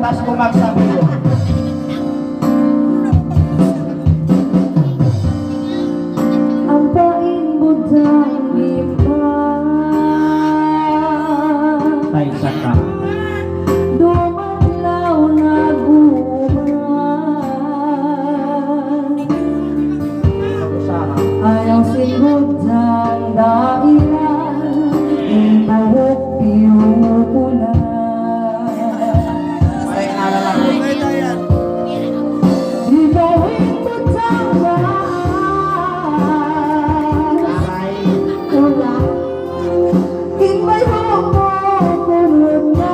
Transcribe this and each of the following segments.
tas bumagsak ito. Ang painbutang iman Tay saka. dumadlaw na guman ayaw singhudang dailan ibuhok piyukulan Maray nalalaro. ibawin butang Aray. ulang Ikmay mo kulot na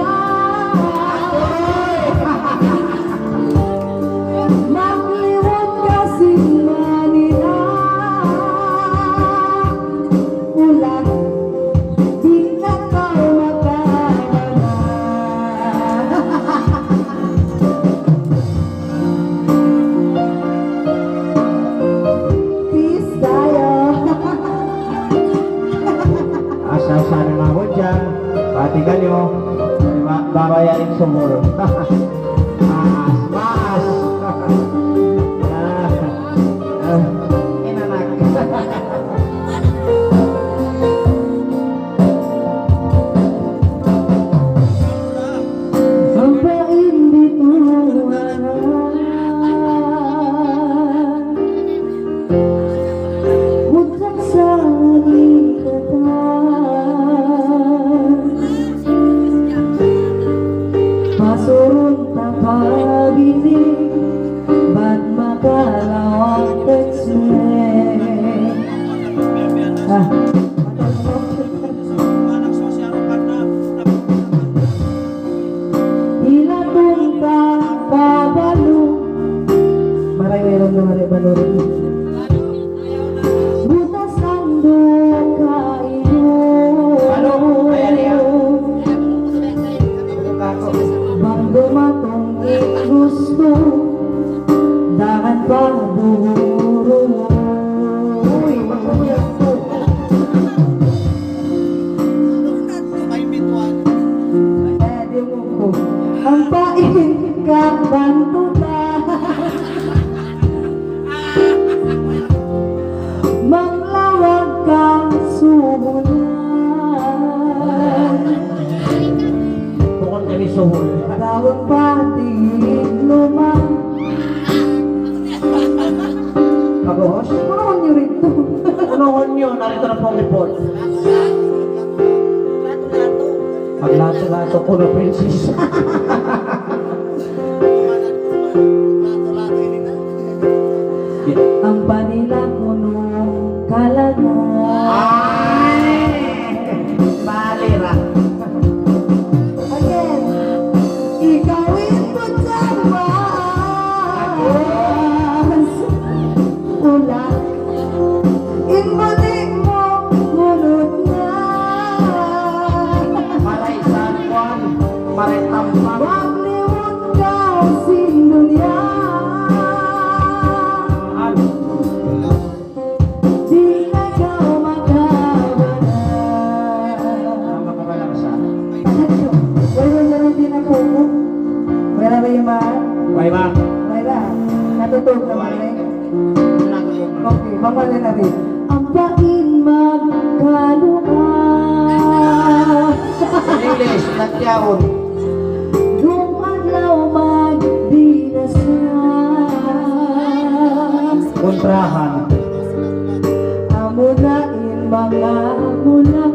Magliwag kasi manila Ulan Di na ka magkakala Peace tayo Asa-asa na mga dyan. Patigan nyo. Babayarin sumuro. Maas, maas. Inanak. Ang painbituan Butang sa ikatan Pasurong tapabili Ba't makalawang teksme Ilatong kang pabalo Maray meron na maray baloro Butas ang duka iyo Ano? Ayan niya. Bang dumatong gusto Dahan pa duhuro Uy, magpapuyag po. Pwede mo ko Ang pain ka bantuta Manglawag kang suhulan Tukon kami suhol. Tawag patig lumang Pag-host? Ano nyo rito? Unohon nyo, narito na pong report. Paglato-lato ko na princess. Ang panila kuno kalagan Ay! Balira. Again Ikawin ko sa mas Ulan Inbuli mo Munod na Maray San Juan. Maray Tampang. Magliwag ka sinunya Ano? Di na ka makawala Makabalang sa. Wala na rin din ako mo. Wala ba yung mahal? Bye ba? Wala. Natutog naman eh. Okay, mamala na rin. Ang pain magkaluka. English, natyaon. Dumadlaw magdinasyan. Kontrahan. Amunain mga amuna.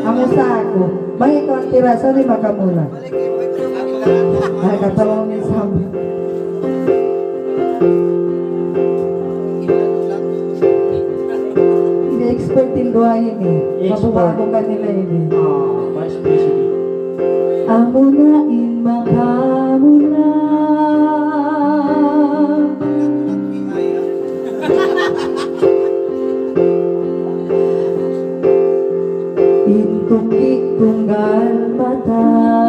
Amusta ako. May ikaw ang tira sa lima ka muna. Ay, katalong ni Sam. Hindi expert yung duwain eh. Expert. Mabubago ka nila yun eh. Vice President. Amunain makamuna. Intuki tunggal mata.